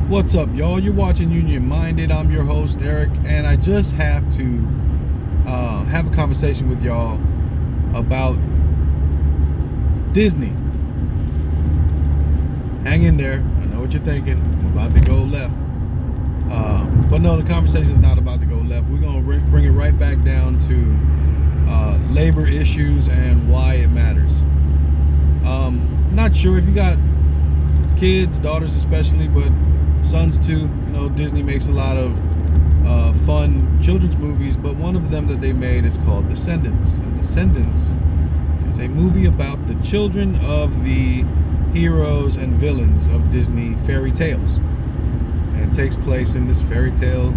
What's up, y'all? You're watching Union Minded. I'm your host, Eric, and I just have to have a conversation with y'all about Disney. Hang in there. I know what you're thinking. I'm about to go left. But no, the conversation is not about to go left. We're going to bring it right back down to labor issues and why it matters. Not sure if you got kids, daughters especially, but sons too. You know, Disney makes a lot of fun children's movies, but one of them that they made is called Descendants. And Descendants is a movie about the children of the heroes and villains of Disney fairy tales. And it takes place in this fairy tale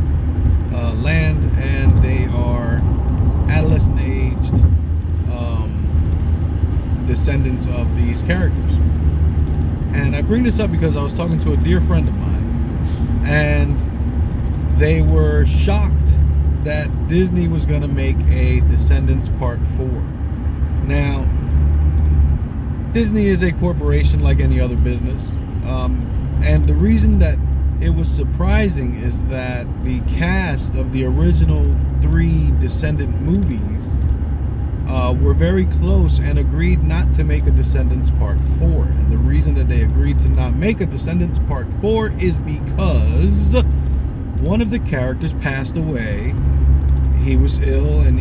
land, and they are adolescent aged descendants of these characters. And I bring this up because I was talking to a dear friend of mine, and they were shocked that Disney was going to make a Descendants Part 4. Now, Disney is a corporation like any other business, and the reason that it was surprising is that the cast of the original 3 Descendant movies were very close and agreed not to make a Descendants Part 4. And the reason that they agreed to not make a Descendants Part 4 is because one of the characters passed away. He was ill and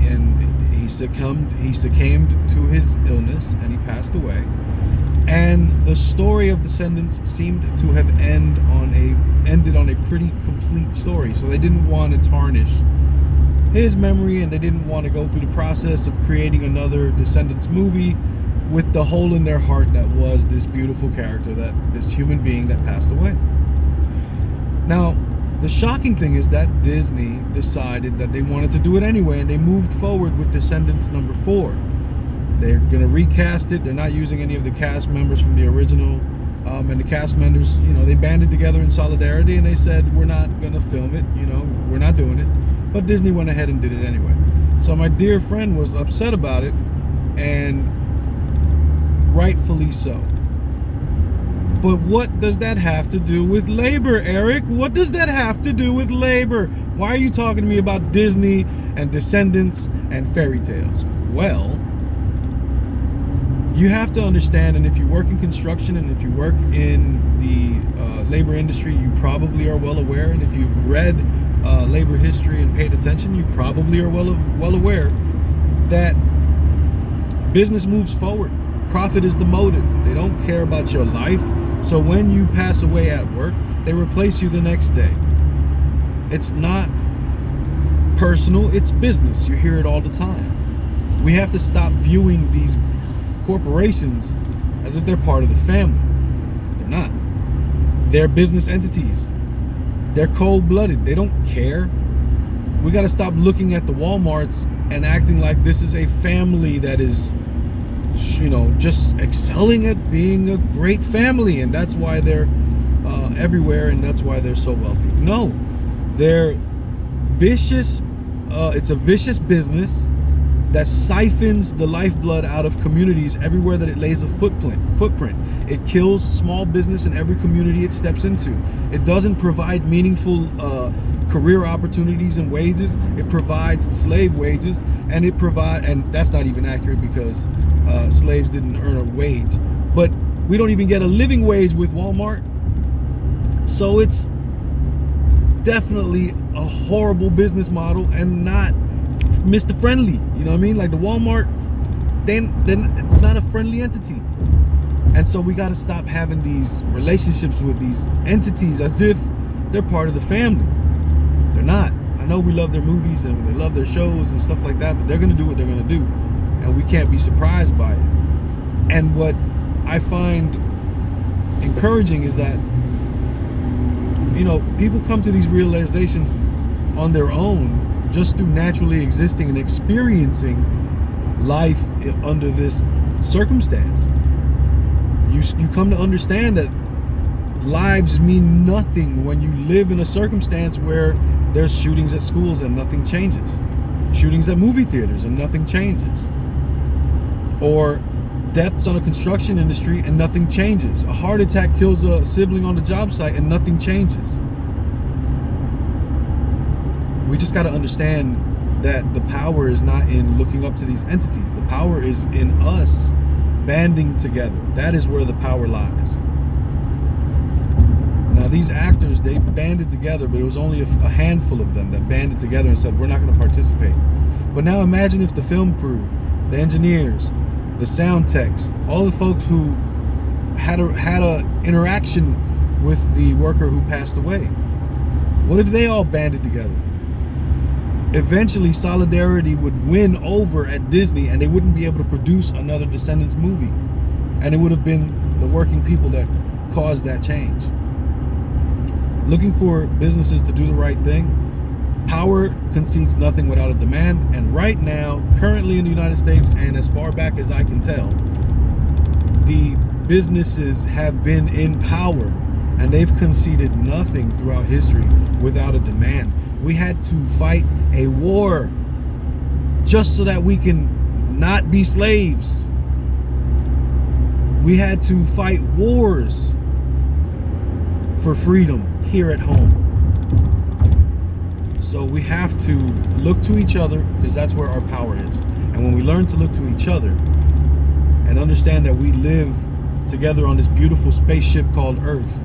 he succumbed to his illness, and he passed away. And the story of Descendants seemed to have ended on a pretty complete story. So they didn't want to tarnish his memory, and they didn't want to go through the process of creating another Descendants movie with the hole in their heart that was this beautiful character, this human being that passed away. Now, the shocking thing is that Disney decided that they wanted to do it anyway, and they moved forward with Descendants number 4. They're going to recast it. They're not using any of the cast members from the original. And the cast members, they banded together in solidarity, and they said, we're not going to film it. We're not doing it. But Disney went ahead and did it anyway. So my dear friend was upset about it, and rightfully so. But what does that have to do with labor, Eric? What does that have to do with labor? Why are you talking to me about Disney and Descendants and fairy tales? Well, you have to understand, and if you work in construction and if you work in the labor industry, you probably are well aware, and if you've read labor history and paid attention, you probably are well aware that business moves forward. Profit is the motive. They don't care about your life. So when you pass away at work, they replace you the next day. It's not personal, it's business. You hear it all the time. We have to stop viewing these corporations as if they're part of the family. They're not. They're business entities. They're cold-blooded. They don't care. We got to stop looking at the Walmarts and acting like this is a family that is, just excelling at being a great family, and that's why they're everywhere, and that's why they're so wealthy. No, they're vicious. It's a vicious business that siphons the lifeblood out of communities everywhere that it lays a footprint. It kills small business in every community it steps into. It doesn't provide meaningful career opportunities and wages. It provides slave wages, and and that's not even accurate because slaves didn't earn a wage. But we don't even get a living wage with Walmart. So it's definitely a horrible business model and not Mr. Friendly. You know what I mean? Like the Walmart, then it's not a friendly entity. And so we got to stop having these relationships with these entities as if they're part of the family. They're not. I know we love their movies and they love their shows and stuff like that, but they're going to do what they're going to do. And we can't be surprised by it. And what I find encouraging is that, people come to these realizations on their own just through naturally existing and experiencing life under this circumstance. You come to understand that lives mean nothing when you live in a circumstance where there's shootings at schools and nothing changes. Shootings at movie theaters and nothing changes. Or Deaths on a construction industry and nothing changes. A heart attack kills a sibling on the job site and nothing changes. We just got to understand that the power is not in looking up to these entities. The power is in us banding together. That is where the power lies. Now, these actors, they banded together, but it was only a handful of them that banded together and said, we're not going to participate. But now imagine if the film crew, the engineers, the sound techs, all the folks who had a interaction with the worker who passed away, what if they all banded together? Eventually, solidarity would win over at Disney, and they wouldn't be able to produce another Descendants movie. And it would have been the working people that caused that change. Looking for businesses to do the right thing. Power concedes nothing without a demand. And right now, currently in the United States, and as far back as I can tell, the businesses have been in power, and they've conceded nothing throughout history without a demand. We had to fight a war just so that we can not be slaves. We had to fight wars for freedom here at home. So we have to look to each other, because that's where our power is. And when we learn to look to each other and understand that we live together on this beautiful spaceship called Earth,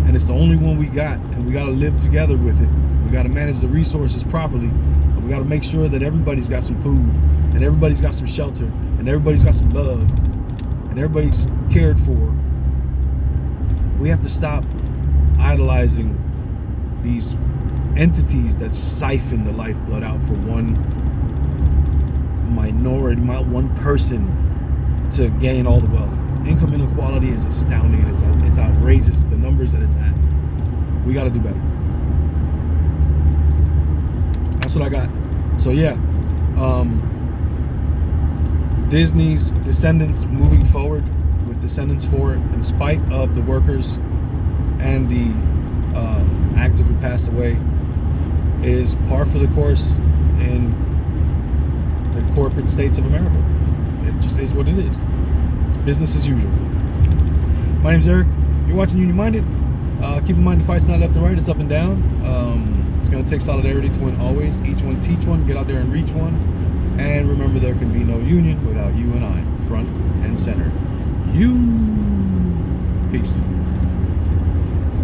and it's the only one we got, and we got to live together with it. We got to manage the resources properly, and we got to make sure that everybody's got some food, and everybody's got some shelter, and everybody's got some love, and everybody's cared for. We have to stop idolizing these entities that siphon the lifeblood out for one minority, one person to gain all the wealth. Income inequality is astounding, and it's outrageous, the numbers that it's at. We got to do better. That's what I got. So yeah, Disney's Descendants moving forward with Descendants 4, in spite of the workers and the actor who passed away, is par for the course in the corporate states of America. It just is what it is. It's business as usual. My name's Eric. You're watching Union Minded. Keep in mind, the fight's not left and right, it's up and down. It's going to take solidarity to win always. Each one teach one. Get out there and reach one. And remember, there can be no union without you and I, front and center. You. Peace.